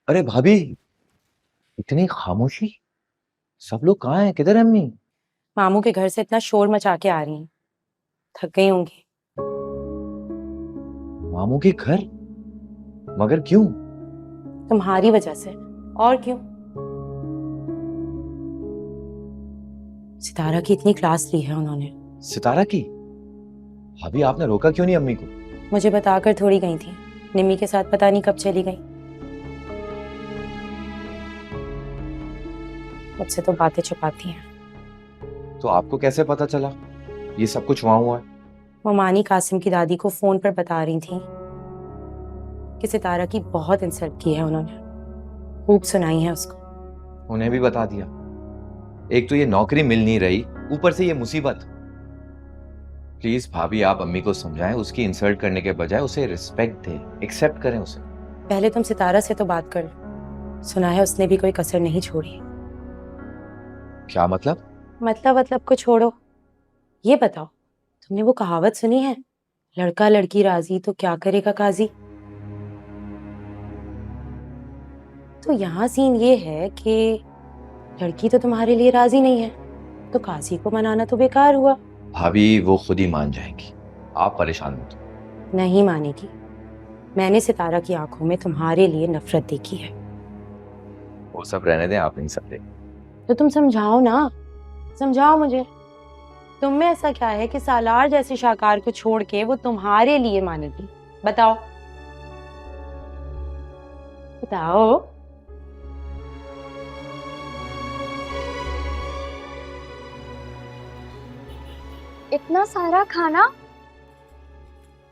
अरे भाभी, इतनी खामोशी। सब लोग कहाँ हैं? किधर है अम्मी? मामू के घर से इतना शोर मचा के आ रही हैं। थक गई होंगी। मामू के घर? मगर क्यों? तुम्हारी वजह से। और क्यों? सितारा की इतनी क्लास ली है उन्होंने। सितारा की? भाभी, आपने रोका क्यों नहीं अम्मी को? मुझे बताकर थोड़ी गई थी। निम्मी के साथ पता नहीं कब चली गई। मुझसे तो बातें छुपाती हैं। तो आपको कैसे पता चला ये सब कुछ वहां हुआ है? वो मानी कासिम की दादी को फोन पर बता रही थी कि सितारा की बहुत इंसल्ट की है उन्होंने। खूब सुनाई है उसको। उन्हें भी बता दिया? एक तो ये नौकरी मिल नहीं रही, ऊपर से ये मुसीबत। प्लीज भाभी, आप अम्मी को समझाएं, उसकी इंसल्ट करने के बजाय उसे रिस्पेक्ट दें, एक्सेप्ट करें उसे। पहले तुम सितारा से तो बात कर लो। सुना है उसने भी कोई कसर नहीं छोड़ी। क्या मतलब? मतलब को छोड़ो। ये बताओ, तुमने वो कहावत सुनी है, लड़का लड़की राजी तो क्या करेगा काजी? तो यहाँ सीन ये है कि लड़की तो तुम्हारे लिए राजी नहीं है, तो काजी को मनाना तो बेकार हुआ। भाभी, वो खुद ही मान जाएंगी, आप परेशान मत हो। नहीं मानेगी। मैंने सितारा की आंखों में तुम्हारे लिए नफरत देखी है। वो सब रहने दें, आप नहीं सकते। तो तुम समझाओ ना। समझाओ मुझे। तुम में ऐसा क्या है कि सालार जैसे शाहकार को छोड़ के वो तुम्हारे लिए मानेगी? बताओ। बताओ। इतना सारा खाना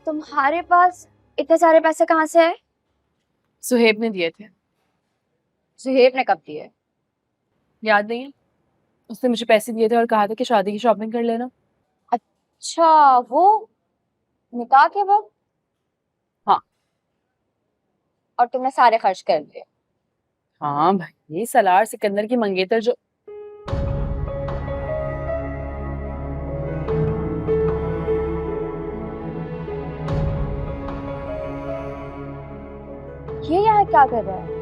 तुम्हारे पास? इतने सारे पैसे कहाँ से आए? सुहेब ने दिए थे। सुहेब ने कब दिए? याद नहीं है? उसने मुझे पैसे दिए थे और कहा था कि शादी की शॉपिंग कर लेना। अच्छा, वो निकाह के वक्त? हाँ। और तुमने सारे खर्च कर दिए? हाँ भाई, ये सलार सिकंदर की मंगेतर जो। ये यहाँ क्या कर रहा है?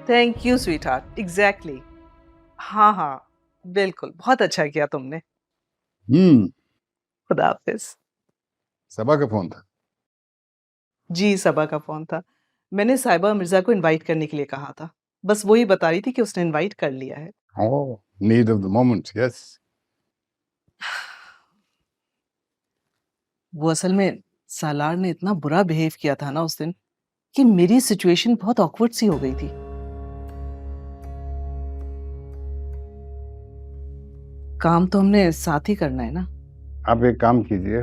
Thank you sweet heart, exactly. हाँ हाँ, बिल्कुल, बहुत अच्छा किया तुमने। हम्म। खुदा हाफिज। सबा का फोन था? जी, सबा का फोन था। मैंने साहिबा मिर्जा को इनवाइट करने के लिए कहा था। बस वही बता रही थी कि उसने इनवाइट कर लिया है। Oh, need of the moment, yes. वो असल में सालार ने इतना बुरा बिहेव किया था ना उस दिन कि मेरी सिचुएशन बहुत ऑकवर्ड सी हो गई थी। काम तो हमने साथ ही करना है ना। आप एक काम कीजिए,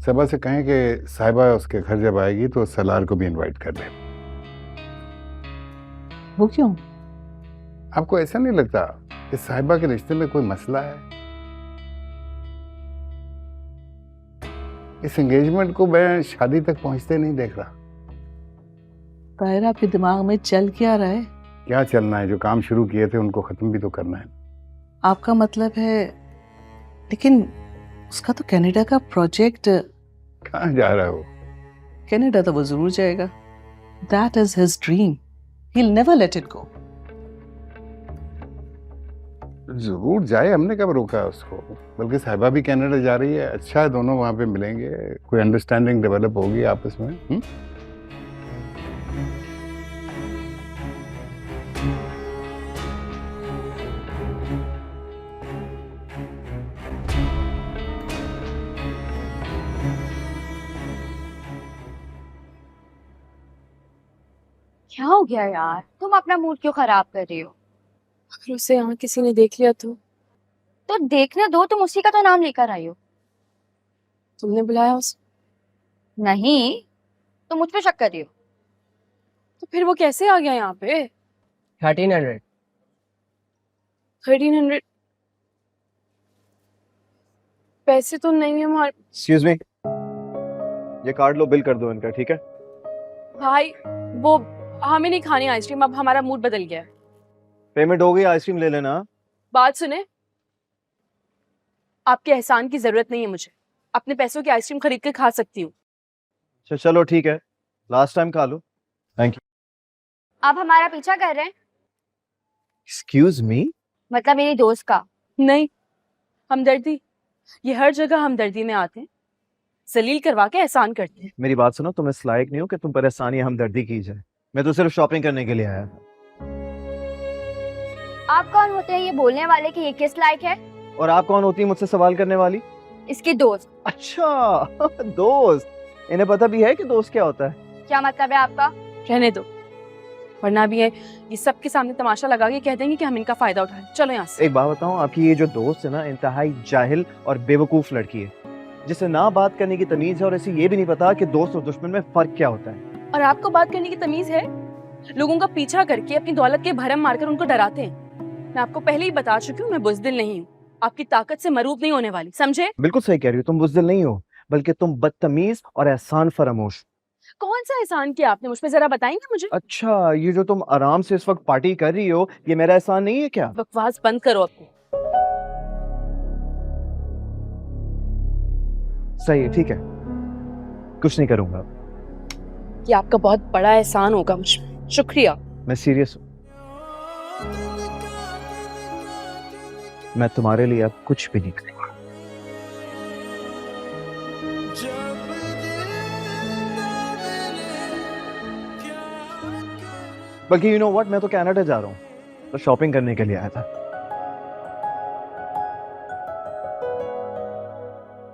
सबा से कहें कि साहिबा उसके घर जब आएगी तो सलार को भी इनवाइट कर ले। वो क्यों? आपको ऐसा नहीं लगता कि साहिबा के रिश्ते में कोई मसला है? इस एंगेजमेंट को मैं शादी तक पहुंचते नहीं देख रहा। ताहिर, आपके दिमाग में चल क्या रहा है? क्या चलना है? जो काम शुरू किए थे उनको खत्म भी तो करना है। आपका मतलब है, लेकिन उसका तो कनाडा का प्रोजेक्ट। कहाँ जा रहा है वो? कनाडा तो वो जरूर जाएगा। That is his dream. He will never let it go. जरूर जाए, हमने कब रोका उसको। बल्कि साहिबा भी कनाडा जा रही है, अच्छा है, दोनों वहां पे मिलेंगे, कोई अंडरस्टैंडिंग डेवलप होगी आपस में। क्या हो गया यार, तुम अपना मूड क्यों खराब कर रही हो? अगर उसे यहाँ किसी ने देख लिया तो? तो देखने दो, तुम उसी का तो नाम लेकर आई हो। तुमने बुलाया उसे? नहीं, तुम मुझ पे शक कर रही हो। तो फिर वो कैसे आ गया यहाँ पे? 1300। 1300 पैसे तो नहीं है हमारे। एक्सक्यूज मी, ये कार्ड लो, बिल कर दो इनका, ठीक है? भाई वो हमें नहीं खानी आइसक्रीम, अब हमारा मूड बदल गया है। पेमेंट हो गई, आइसक्रीम ले लेना। बात सुने, आपके एहसान की जरूरत नहीं है मुझे। अपने पैसों की आइसक्रीम खरीद कर खा सकती हूँ। अच्छा चलो ठीक है, लास्ट टाइम खा लो। Thank you. आप हमारा पीछा कर रहे हैं? Excuse me? मतलब मेरी दोस्त का। नहीं, हमदर्दी, ये हर जगह हमदर्दी में आते हैं, जलील करवा के एहसान करते हैं। मेरी बात सुनो, तुम इस लायक नहीं हो कि तुम पर एहसानी हमदर्दी की जाए। मैं तो सिर्फ शॉपिंग करने के लिए आया था। आप कौन होते हैं ये बोलने वाले कि ये किस लायक है? और आप कौन होती है मुझसे सवाल करने वाली? इसकी दोस्त। अच्छा दोस्त। इन्हें पता भी है कि दोस्त क्या होता है? क्या मतलब है आपका? रहने दो, वरना भी है ये सबके सामने तमाशा लगा के कह देंगे कि हम इनका फायदा उठाएं। चलो यहाँ से। एक बात बताऊं, आपकी ये जो दोस्त है ना, इंतहाई जाहिल और बेवकूफ लड़की है, जिसे ना बात करने की तमीज है और इसे ये भी नहीं पता कि दोस्त और दुश्मन में फर्क क्या होता है। और आपको बात करने की तमीज है? लोगों का पीछा करके अपनी दौलत के भरम मारकर उनको डराते हैं। मैं आपको पहले ही बता चुकी हूँ, मैं बुज़दिल नहीं हूँ, आपकी ताकत से मरूब नहीं होने वाली, समझे? बिल्कुल सही कह रही हो, तुम बुज़दिल नहीं हो, बल्कि तुम बदतमीज और एहसान फरामोश। कौन सा एहसान किया आपने मुझ पे, जरा बताएंगे मुझे? अच्छा, ये जो तुम आराम से इस वक्त पार्टी कर रही हो, ये मेरा एहसान नहीं है क्या? बकवास बंद करो अपनी। सही है, ठीक है, कुछ नहीं करूंगा। ये आपका बहुत बड़ा एहसान होगा मुझ पे, शुक्रिया। मैं सीरियस हूँ, मैं तुम्हारे लिए अब कुछ भी नहीं करूंगा। बल्कि यू नो व्हाट, मैं तो कनाडा जा रहा हूँ, तो शॉपिंग करने के लिए आया था।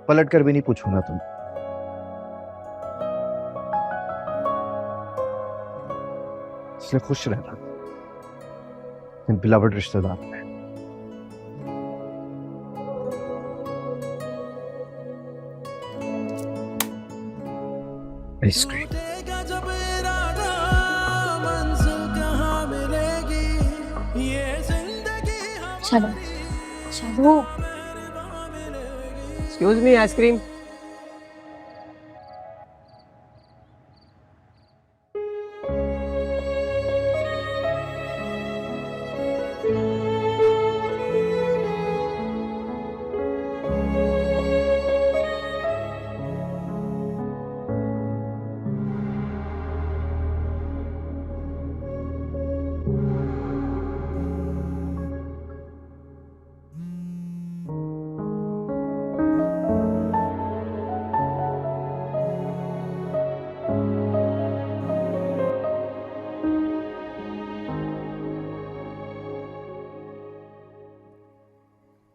पलट कर भी नहीं पूछूंगा तुम। इसलिए खुश रहना इन बिलवड रिश्तेदार में। आइसक्रीम। चलो चलो। Excuse me, ice cream.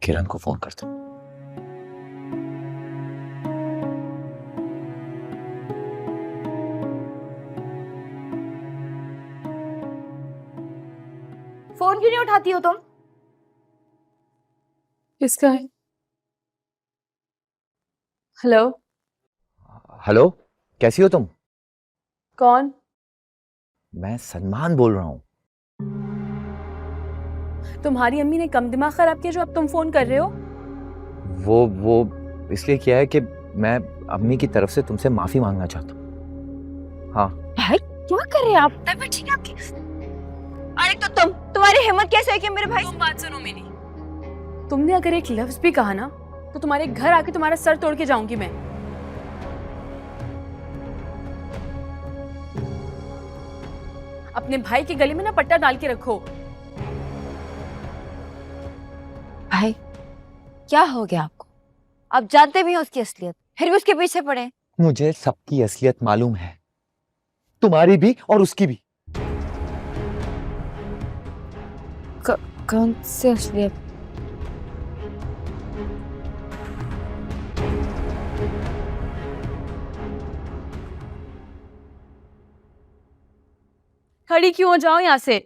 किरण को फोन कर दो। फोन क्यों नहीं उठाती हो तुम? किसका है? हेलो? हेलो, कैसी हो तुम? कौन? मैं सलमान बोल रहा हूँ। तुम्हारी अम्मी ने कम दिमाग खराब किया जो अब तुम फोन कर रहे हो? वो इसलिए किया है कि मैं अम्मी की तरफ से तुमसे माफी मांगना चाहता हूँ। हाँ। भाई क्या कर रहे हैं आप? तबीयत ठीक है आपकी? अरे तो तुम्हारी हिम्मत कैसे है कि मेरे भाई? तुम बात सुनो मेरी। तुमने अगर एक लफ्ज भी कहा ना तो तुम्हारे घर आके तुम्हारा सर तोड़ के जाऊंगी मैं। अपने भाई के गले में ना पट्टा डाल के रखो। भाई क्या हो गया आपको? आप जानते भी हैं उसकी असलियत, फिर भी उसके पीछे पड़े। मुझे सबकी असलियत मालूम है, तुम्हारी भी और उसकी भी। कौन सी असलियत? खड़ी क्यों हो, जाओ यहाँ से।